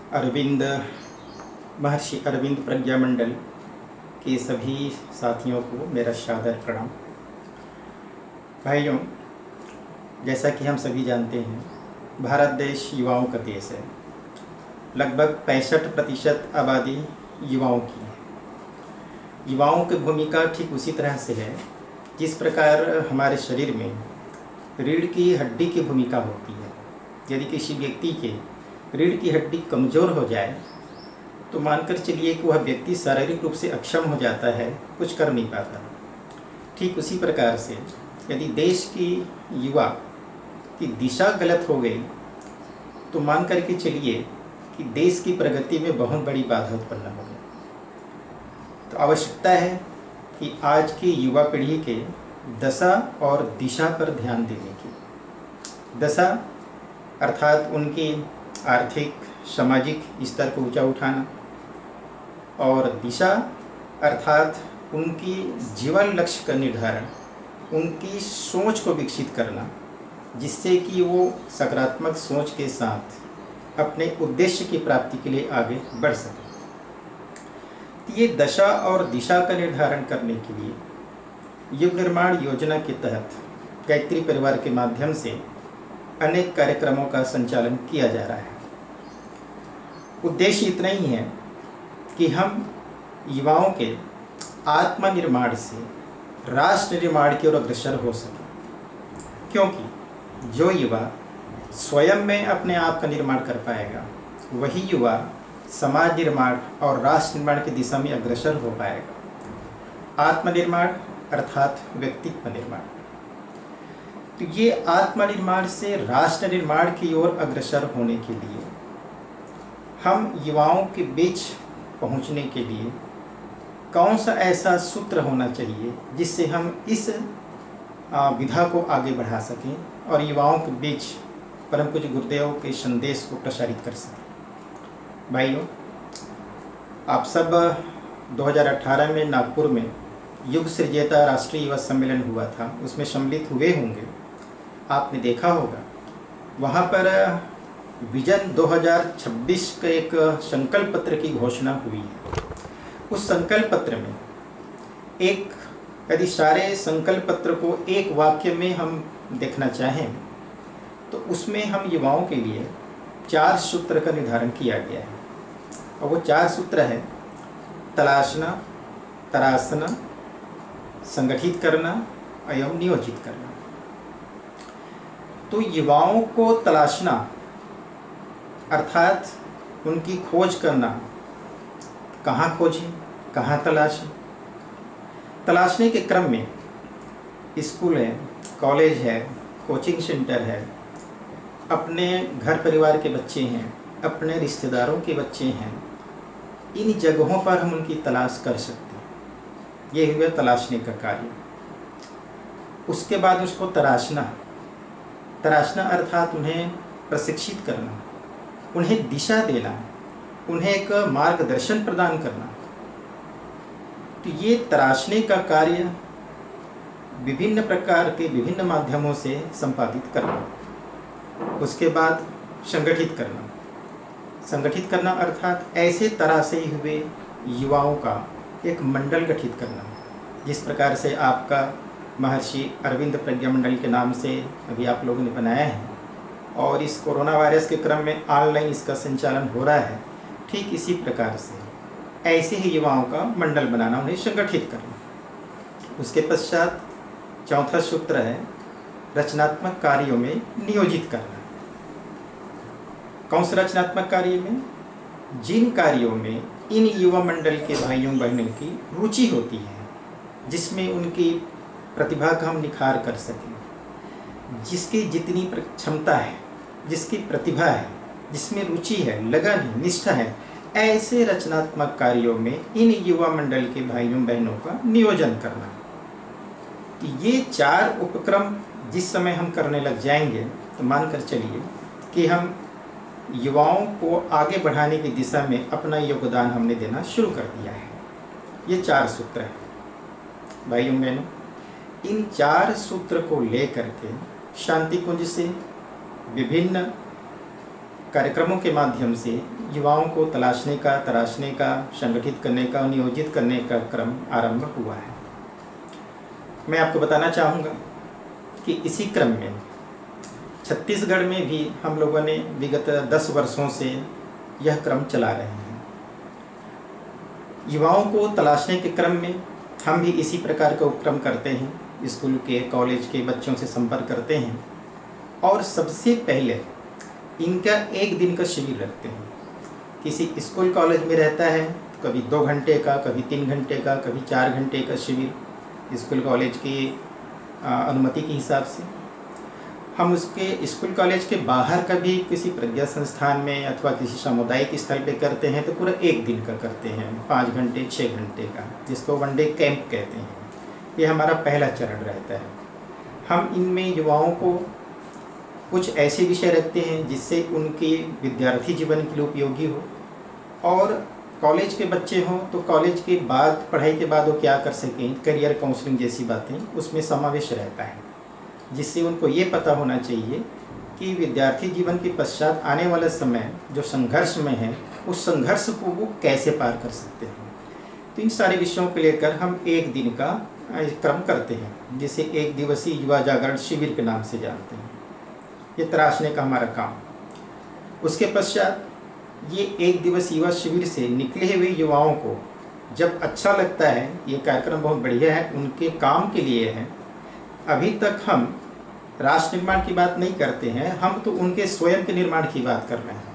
अरविंद महर्षि अरविंद प्रज्ञा मंडल के सभी साथियों को मेरा सादर प्रणाम। भाइयों, जैसा कि हम सभी जानते हैं, भारत देश युवाओं का देश है। लगभग 65% आबादी युवाओं की है। युवाओं की भूमिका ठीक उसी तरह से है जिस प्रकार हमारे शरीर में रीढ़ की हड्डी की भूमिका होती है। यदि किसी व्यक्ति के रीढ़ की हड्डी कमज़ोर हो जाए तो मानकर चलिए कि वह व्यक्ति शारीरिक रूप से अक्षम हो जाता है, कुछ कर नहीं पाता। ठीक उसी प्रकार से यदि देश की युवा की दिशा गलत हो गई तो मान करके चलिए कि देश की प्रगति में बहुत बड़ी बाधा उत्पन्न हो गई। तो आवश्यकता है कि आज की युवा पीढ़ी के दशा और दिशा पर ध्यान देने की। दशा अर्थात उनकी आर्थिक सामाजिक स्तर को ऊंचा उठाना, और दिशा अर्थात उनकी जीवन लक्ष्य का निर्धारण, उनकी सोच को विकसित करना, जिससे कि वो सकारात्मक सोच के साथ अपने उद्देश्य की प्राप्ति के लिए आगे बढ़ सकें। तो ये दशा और दिशा का निर्धारण करने के लिए युग निर्माण योजना के तहत गायत्री परिवार के माध्यम से अनेक कार्यक्रमों का संचालन किया जा रहा है। उद्देश्य इतना ही है कि हम युवाओं के आत्मनिर्माण से राष्ट्र निर्माण की ओर अग्रसर हो सकें, क्योंकि जो युवा स्वयं में अपने आप का निर्माण कर पाएगा वही युवा समाज निर्माण और राष्ट्र निर्माण की दिशा में अग्रसर हो पाएगा। आत्मनिर्माण अर्थात व्यक्तित्व निर्माण। तो ये आत्मनिर्माण से राष्ट्र निर्माण की ओर अग्रसर होने के लिए हम युवाओं के बीच पहुंचने के लिए कौन सा ऐसा सूत्र होना चाहिए जिससे हम इस विधा को आगे बढ़ा सकें और युवाओं के बीच परम पूज्य गुरुदेव के संदेश को प्रसारित कर सकें। भाइयों, आप सब 2018 में नागपुर में युग सृजयता राष्ट्रीय युवा सम्मेलन हुआ था, उसमें सम्मिलित हुए होंगे। आपने देखा होगा वहाँ पर विजन 2026 का एक संकल्प पत्र की घोषणा हुई है। उस संकल्प पत्र में यदि सारे संकल्प पत्र को एक वाक्य में हम देखना चाहें तो उसमें हम युवाओं के लिए 4 सूत्र का निर्धारण किया गया है। और वो 4 सूत्र है: तलाशना, तराशना, संगठित करना एवं नियोजित करना। तो युवाओं को तलाशना अर्थात उनकी खोज करना। कहाँ खोजें, कहाँ तलाशें? तलाशने के क्रम में स्कूल है, कॉलेज है, कोचिंग सेंटर है, अपने घर परिवार के बच्चे हैं, अपने रिश्तेदारों के बच्चे हैं, इन जगहों पर हम उनकी तलाश कर सकते हैं। ये हुआ तलाशने का कार्य। उसके बाद उसको तराशना। तराशना अर्थात उन्हें प्रशिक्षित करना, उन्हें दिशा देना, उन्हें एक मार्गदर्शन प्रदान करना। तो ये तराशने का कार्य विभिन्न प्रकार के विभिन्न माध्यमों से संपादित करना। उसके बाद संगठित करना। संगठित करना अर्थात ऐसे तरह से हुए युवाओं का एक मंडल गठित करना, जिस प्रकार से आपका महर्षि अरविंद प्रज्ञा मंडल के नाम से अभी आप लोगों ने बनाया है, और इस कोरोना वायरस के क्रम में ऑनलाइन इसका संचालन हो रहा है। ठीक इसी प्रकार से ऐसे ही युवाओं का मंडल बनाना, उन्हें संगठित करना। उसके पश्चात चौथा सूत्र है रचनात्मक कार्यों में नियोजित करना। कौन से रचनात्मक कार्य में? जिन कार्यों में इन युवा मंडल के भाइयों बहनों की रुचि होती है, जिसमें उनकी प्रतिभा का हम निखार कर सकें, जिसकी जितनी क्षमता है, जिसकी प्रतिभा है, जिसमें रुचि है, लगन है, निष्ठा है, ऐसे रचनात्मक कार्यों में इन युवा मंडल के भाइयों बहनों का नियोजन करना। ये 4 उपक्रम जिस समय हम करने लग जाएंगे तो मानकर चलिए कि हम युवाओं को आगे बढ़ाने की दिशा में अपना योगदान हमने देना शुरू कर दिया है। ये 4 सूत्र हैं भाइयों बहनों। इन 4 सूत्र को लेकर के शांति कुंज से विभिन्न कार्यक्रमों के माध्यम से युवाओं को तराशने का, संगठित करने का और नियोजित करने का क्रम आरंभ हुआ है। मैं आपको बताना चाहूँगा कि इसी क्रम में छत्तीसगढ़ में भी हम लोगों ने विगत 10 वर्षों से यह क्रम चला रहे हैं। युवाओं को तलाशने के क्रम में हम भी इसी प्रकार का उपक्रम करते हैं। स्कूल के, कॉलेज के बच्चों से संपर्क करते हैं और सबसे पहले इनका 1 दिन का शिविर रखते हैं। किसी स्कूल कॉलेज में रहता है तो कभी 2 घंटे का, कभी 3 घंटे का, कभी 4 घंटे का शिविर स्कूल कॉलेज की अनुमति के हिसाब से। हम उसके स्कूल कॉलेज के बाहर कभी किसी प्रज्ञा संस्थान में अथवा किसी सामुदायिक स्थल पे करते हैं तो पूरा 1 दिन का करते हैं, 5 घंटे 6 घंटे का, जिसको वन डे कैंप कहते हैं। ये हमारा पहला चरण रहता है। हम इनमें युवाओं को कुछ ऐसे विषय रखते हैं जिससे उनके विद्यार्थी जीवन के लिए उपयोगी हो, और कॉलेज के बच्चे हों तो कॉलेज के बाद, पढ़ाई के बाद वो क्या कर सकें, करियर काउंसलिंग जैसी बातें उसमें समावेश रहता है, जिससे उनको ये पता होना चाहिए कि विद्यार्थी जीवन के पश्चात आने वाला समय जो संघर्ष में है उस संघर्ष को वो कैसे पार कर सकते हैं। तो इन सारे विषयों को लेकर हम 1 दिन का क्रम करते हैं, जिसे 1 दिवसीय युवा जागरण शिविर के नाम से जानते हैं। ये तराशने का हमारा काम। उसके पश्चात ये 1 दिवसीय युवा शिविर से निकले हुए युवाओं को जब अच्छा लगता है, ये कार्यक्रम बहुत बढ़िया है, उनके काम के लिए है। अभी तक हम राष्ट्र निर्माण की बात नहीं करते हैं, हम तो उनके स्वयं के निर्माण की बात कर रहे हैं।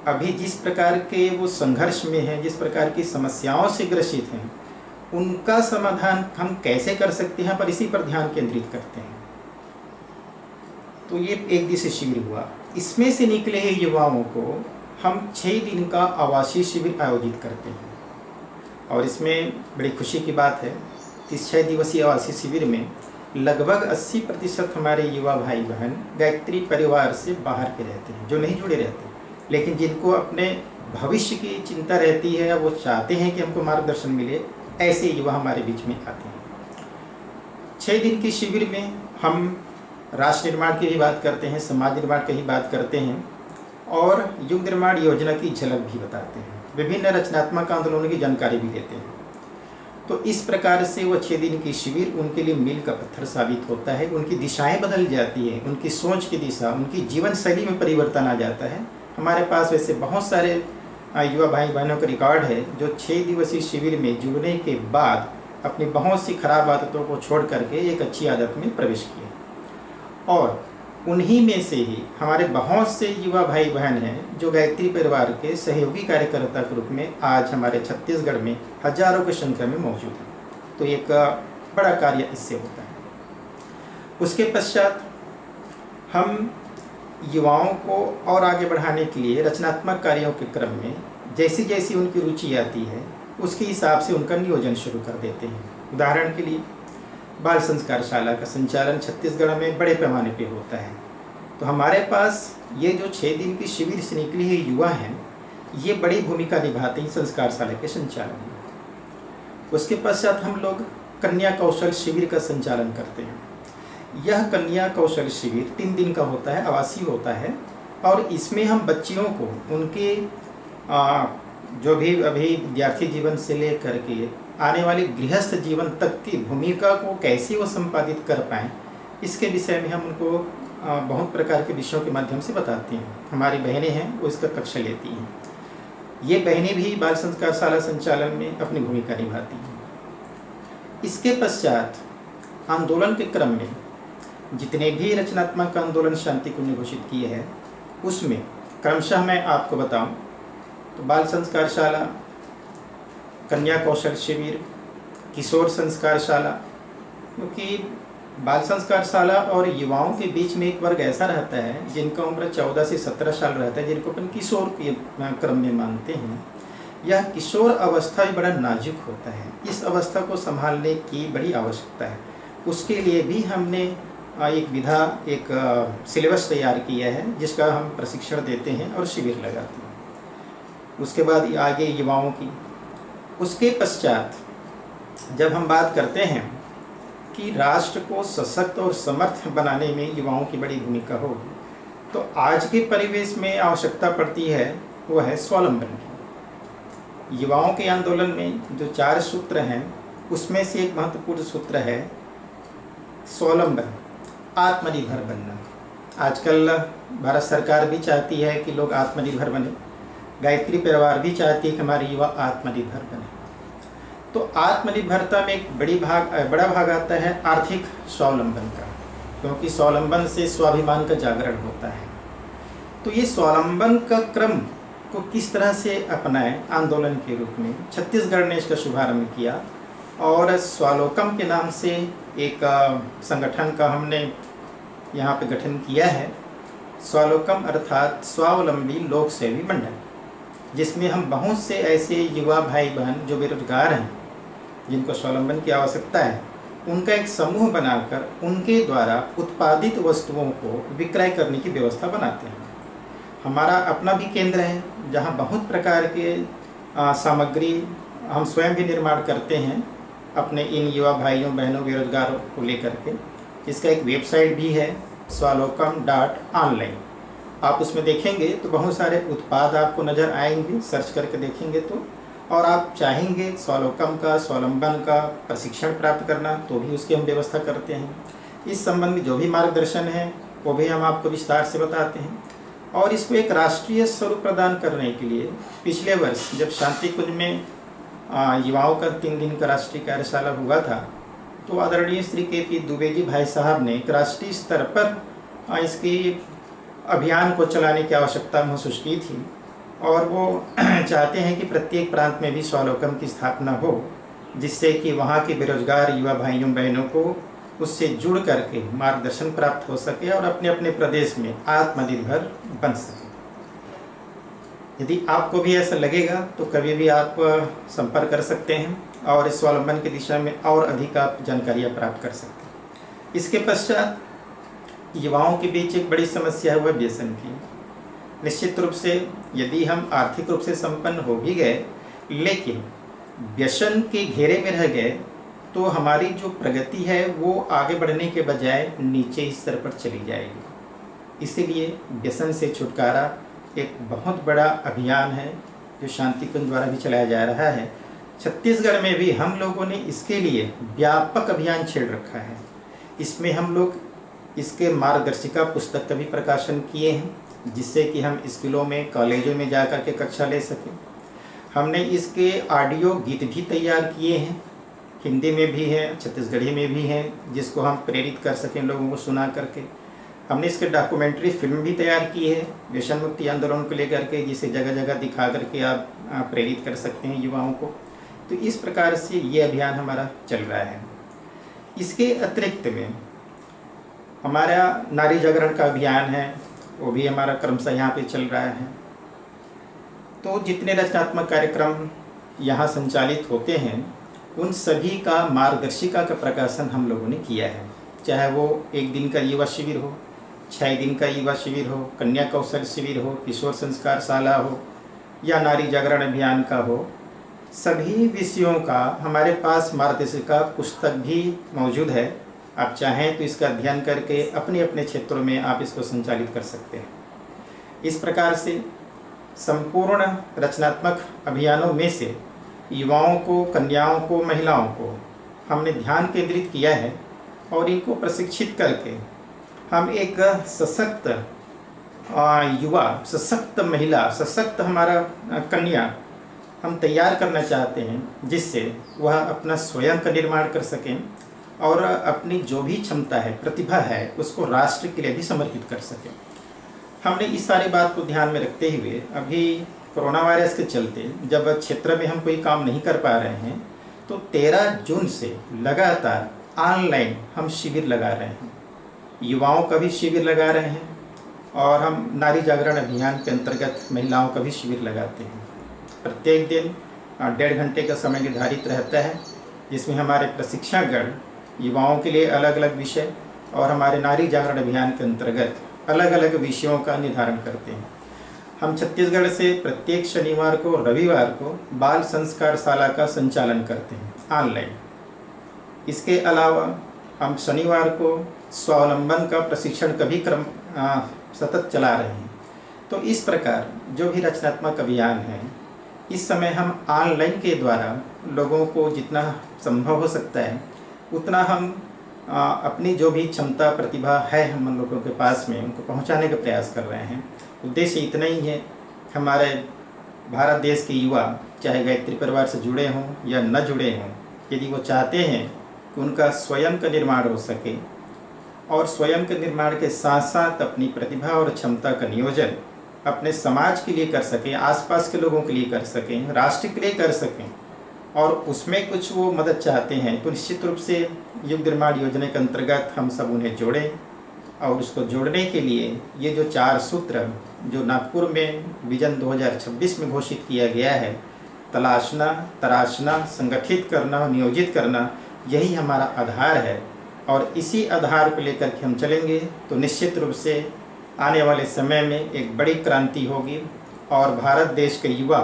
अभी जिस प्रकार के वो संघर्ष में हैं, जिस प्रकार की समस्याओं से ग्रसित हैं, उनका समाधान हम कैसे कर सकते हैं, पर इसी पर ध्यान केंद्रित करते हैं। तो ये 1 दिवसीय शिविर हुआ। इसमें से निकले हुए युवाओं को हम 6 दिन का आवासीय शिविर आयोजित करते हैं, और इसमें बड़ी खुशी की बात है, इस 6 दिवसीय आवासीय शिविर में लगभग 80% हमारे युवा भाई बहन गायत्री परिवार से बाहर के रहते हैं, जो नहीं जुड़े रहते, लेकिन जिनको अपने भविष्य की चिंता रहती है, वो चाहते हैं कि हमको मार्गदर्शन मिले, ऐसे युवा हमारे बीच में आते हैं। 6 दिन के शिविर में हम राष्ट्र निर्माण की भी बात करते हैं, समाज निर्माण की भी बात करते हैं, और युग निर्माण योजना की झलक भी बताते हैं, विभिन्न रचनात्मक आंदोलनों की जानकारी भी देते हैं। तो इस प्रकार से वो 6 दिन की शिविर उनके लिए मील का पत्थर साबित होता है। उनकी दिशाएं बदल जाती है, उनकी सोच की दिशा, उनकी जीवन शैली में परिवर्तन आ जाता है। हमारे पास वैसे बहुत सारे युवा भाई बहनों का रिकॉर्ड है जो 6 दिवसीय शिविर में जुड़ने के बाद अपनी बहुत सी खराब आदतों को छोड़ करके एक अच्छी आदत में प्रवेश किए, और उन्हीं में से ही हमारे बहुत से युवा भाई बहन हैं जो गायत्री परिवार के सहयोगी कार्यकर्ता के रूप में आज हमारे छत्तीसगढ़ में हजारों की संख्या में मौजूद हैं। तो एक बड़ा कार्य इससे होता है। उसके पश्चात हम युवाओं को और आगे बढ़ाने के लिए रचनात्मक कार्यों के क्रम में जैसी जैसी उनकी रुचि आती है उसके हिसाब से उनका नियोजन शुरू कर देते हैं। उदाहरण के लिए बाल संस्कार शाला का संचालन छत्तीसगढ़ में बड़े पैमाने पे होता है। तो हमारे पास ये जो 6 दिन की शिविर से निकले हुए युवा हैं, ये बड़ी भूमिका निभाते हैं संस्कार शाला के संचालन में। उसके पश्चात हम लोग कन्या कौशल शिविर का संचालन करते हैं। यह कन्या कौशल शिविर 3 दिन का होता है, आवासीय होता है, और इसमें हम बच्चियों को उनके जो भी अभी विद्यार्थी जीवन से लेकर के आने वाले गृहस्थ जीवन तक की भूमिका को कैसे वो संपादित कर पाएँ, इसके विषय में हम उनको बहुत प्रकार के विषयों के माध्यम से बताते हैं। हमारी बहनें हैं वो इसका कक्षा लेती हैं। ये बहनें भी बाल संस्कार शाला संचालन में अपनी भूमिका निभाती हैं। इसके पश्चात आंदोलन के क्रम में जितने भी रचनात्मक आंदोलन शांति को घोषित किए हैं, उसमें क्रमशः मैं आपको बताऊं तो बाल संस्कार शाला, कन्या कौशल शिविर, किशोर संस्कार शाला, क्योंकि बाल संस्कार शाला और युवाओं के बीच में एक वर्ग ऐसा रहता है जिनका उम्र 14 से 17 साल रहता है, जिनको अपन किशोर के क्रम में मानते हैं। यह किशोर अवस्था भी बड़ा नाजुक होता है, इस अवस्था को संभालने की बड़ी आवश्यकता है। उसके लिए भी हमने एक विधा, एक सिलेबस तैयार किया है जिसका हम प्रशिक्षण देते हैं और शिविर लगाते हैं। उसके बाद आगे युवाओं की, उसके पश्चात जब हम बात करते हैं कि राष्ट्र को सशक्त और समर्थ बनाने में युवाओं की बड़ी भूमिका होगी, तो आज के परिवेश में आवश्यकता पड़ती है वो है स्वावलंबन की। युवाओं के आंदोलन में जो 4 सूत्र हैं उसमें से एक महत्वपूर्ण सूत्र है स्वावलंबन, आत्मनिर्भर बनना। आजकल भारत सरकार भी चाहती है कि लोग आत्मनिर्भर बने, गायत्री परिवार भी चाहती है कि हमारे युवा आत्मनिर्भर बने। तो आत्मनिर्भरता में एक बड़ा भाग आता है आर्थिक स्वावलंबन का, क्योंकि स्वावलंबन से स्वाभिमान का जागरण होता है। तो ये स्वावलंबन का क्रम को किस तरह से अपनाएं आंदोलन के रूप में, छत्तीसगढ़ ने इसका शुभारंभ किया और स्वावलोकम के नाम से एक संगठन का हमने यहाँ पे गठन किया है। स्वावलोकम अर्थात स्वावलंबी लोक सेवी मंडल, जिसमें हम बहुत से ऐसे युवा भाई बहन जो बेरोजगार हैं, जिनको स्वावलंबन की आवश्यकता है, उनका एक समूह बनाकर उनके द्वारा उत्पादित वस्तुओं को विक्रय करने की व्यवस्था बनाते हैं। हमारा अपना भी केंद्र है जहाँ बहुत प्रकार के सामग्री हम स्वयं भी निर्माण करते हैं अपने इन युवा भाइयों बहनों बेरोजगारों को लेकर के। इसका एक वेबसाइट भी है swalokam.online। आप उसमें देखेंगे तो बहुत सारे उत्पाद आपको नज़र आएंगे, सर्च करके देखेंगे तो। और आप चाहेंगे स्वावलोकम का, स्वावलंबन का प्रशिक्षण प्राप्त करना, तो भी उसकी हम व्यवस्था करते हैं। इस संबंध में जो भी मार्गदर्शन है वो भी हम आपको विस्तार से बताते हैं। और इसको एक राष्ट्रीय स्वरूप प्रदान करने के लिए पिछले वर्ष जब शांति कुंज में युवाओं का 3 दिन का राष्ट्रीय कार्यशाला हुआ था, तो आदरणीय श्री के.पी. दुबे जी भाई साहब ने एक राष्ट्रीय स्तर पर इसकी अभियान को चलाने की आवश्यकता महसूस की थी। और वो चाहते हैं कि प्रत्येक प्रांत में भी स्वावलोकम की स्थापना हो, जिससे कि वहाँ के बेरोजगार युवा भाइयों बहनों को उससे जुड़ करके मार्गदर्शन प्राप्त हो सके और अपने अपने प्रदेश में आत्मनिर्भर बन सके। यदि आपको भी ऐसा लगेगा तो कभी भी आप संपर्क कर सकते हैं और इस स्वावलंबन की दिशा में और अधिक आप जानकारियाँ प्राप्त कर सकते हैं। इसके पश्चात युवाओं के बीच एक बड़ी समस्या है वह व्यसन की। निश्चित रूप से यदि हम आर्थिक रूप से संपन्न हो भी गए, लेकिन व्यसन के घेरे में रह गए तो हमारी जो प्रगति है वो आगे बढ़ने के बजाय नीचे स्तर पर चली जाएगी। इसीलिए व्यसन से छुटकारा एक बहुत बड़ा अभियान है जो शांति कुंज द्वारा भी चलाया जा रहा है। छत्तीसगढ़ में भी हम लोगों ने इसके लिए व्यापक अभियान छेड़ रखा है। इसमें हम लोग इसके मार्गदर्शिका पुस्तक का भी प्रकाशन किए हैं, जिससे कि हम स्कूलों में, कॉलेजों में जा कर के कक्षा ले सकें। हमने इसके ऑडियो गीत भी तैयार किए हैं, हिंदी में भी हैं, छत्तीसगढ़ी में भी हैं, जिसको हम प्रेरित कर सकें लोगों को सुना करके। हमने इसके डॉक्यूमेंट्री फिल्म भी तैयार की है व्यसन मुक्ति आंदोलन को लेकर के, जिसे जगह जगह दिखा करके आप प्रेरित कर सकते हैं युवाओं को। तो इस प्रकार से ये अभियान हमारा चल रहा है। इसके अतिरिक्त में हमारा नारी जागरण का अभियान है, वो भी हमारा क्रमशः यहाँ पे चल रहा है। तो जितने रचनात्मक कार्यक्रम यहाँ संचालित होते हैं उन सभी का मार्गदर्शिका का प्रकाशन हम लोगों ने किया है, चाहे वो 1 दिन का युवा शिविर हो, 6 दिन का युवा शिविर हो, कन्या कौशल शिविर हो, किशोर संस्कार शाला हो या नारी जागरण अभियान का हो। सभी विषयों का हमारे पास मार्गदर्शिका पुस्तक भी मौजूद है। आप चाहें तो इसका अध्ययन करके अपने अपने क्षेत्रों में आप इसको संचालित कर सकते हैं। इस प्रकार से संपूर्ण रचनात्मक अभियानों में से युवाओं को, कन्याओं को, महिलाओं को हमने ध्यान केंद्रित किया है और इनको प्रशिक्षित करके हम एक सशक्त युवा, सशक्त महिला, सशक्त हमारा कन्या हम तैयार करना चाहते हैं, जिससे वह अपना स्वयं का निर्माण कर सकें और अपनी जो भी क्षमता है, प्रतिभा है, उसको राष्ट्र के लिए भी समर्पित कर सकें। हमने इस सारी बात को ध्यान में रखते हुए अभी कोरोना वायरस के चलते जब क्षेत्र में हम कोई काम नहीं कर पा रहे हैं, तो 13 जून से लगातार ऑनलाइन हम शिविर लगा रहे हैं, युवाओं का भी शिविर लगा रहे हैं और हम नारी जागरण अभियान के अंतर्गत महिलाओं का भी शिविर लगाते हैं। प्रत्येक दिन 1.5 घंटे का समय निर्धारित रहता है, जिसमें हमारे प्रशिक्षणगण युवाओं के लिए अलग अलग विषय और हमारे नारी जागरण अभियान के अंतर्गत अलग अलग विषयों का निर्धारण करते हैं। हम छत्तीसगढ़ से प्रत्येक शनिवार को, रविवार को बाल संस्कार शाला का संचालन करते हैं ऑनलाइन। इसके अलावा हम शनिवार को स्वावलंबन का प्रशिक्षण का भी सतत चला रहे हैं। तो इस प्रकार जो भी रचनात्मक अभियान है, इस समय हम ऑनलाइन के द्वारा लोगों को जितना संभव हो सकता है उतना हम अपनी जो भी क्षमता प्रतिभा है हम लोगों के पास में उनको पहुंचाने का प्रयास कर रहे हैं। उद्देश्य इतना ही है, हमारे भारत देश के युवा चाहे गायत्री परिवार से जुड़े हों या न जुड़े हों, यदि वो चाहते हैं कि उनका स्वयं का निर्माण हो सके और स्वयं के निर्माण के साथ साथ अपनी प्रतिभा और क्षमता का नियोजन अपने समाज के लिए कर सकें, आसपास के लोगों के लिए कर सकें, राष्ट्र के लिए कर सकें और उसमें कुछ वो मदद चाहते हैं, तो निश्चित रूप से युग निर्माण योजना के अंतर्गत हम सब उन्हें जोड़ें। और उसको जोड़ने के लिए ये जो 4 सूत्र जो नागपुर में विजन 2026 में घोषित किया गया है, तलाशना, तराशना, संगठित करना, नियोजित करना, यही हमारा आधार है। और इसी आधार को लेकर के हम चलेंगे तो निश्चित रूप से आने वाले समय में एक बड़ी क्रांति होगी और भारत देश के युवा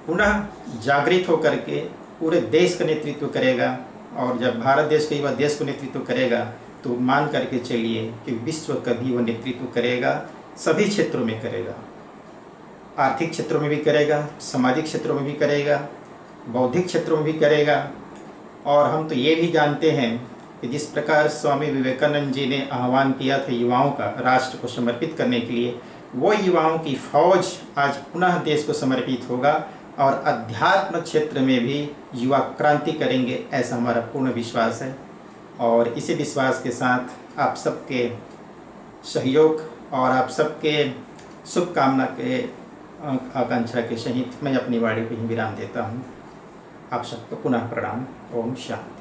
पुनः जागृत होकर के पूरे देश का नेतृत्व करेगा। और जब भारत देश का युवा देश को नेतृत्व करेगा तो मान करके चलिए कि विश्व का भी वो नेतृत्व करेगा, सभी क्षेत्रों में करेगा, आर्थिक क्षेत्रों में भी करेगा, सामाजिक क्षेत्रों में भी करेगा, बौद्धिक क्षेत्रों में भी करेगा। और हम तो ये भी जानते हैं कि जिस प्रकार स्वामी विवेकानंद जी ने आह्वान किया था युवाओं का राष्ट्र को समर्पित करने के लिए, वो युवाओं की फौज आज पुनः देश को समर्पित होगा और अध्यात्म क्षेत्र में भी युवा क्रांति करेंगे, ऐसा हमारा पूर्ण विश्वास है। और इसी विश्वास के साथ आप सबके सहयोग और आप सबके शुभकामना के आकांक्षा के सहित मैं अपनी वाणी को ही विराम देता हूँ। आप सबको पुनः प्रणाम। ओम शांति।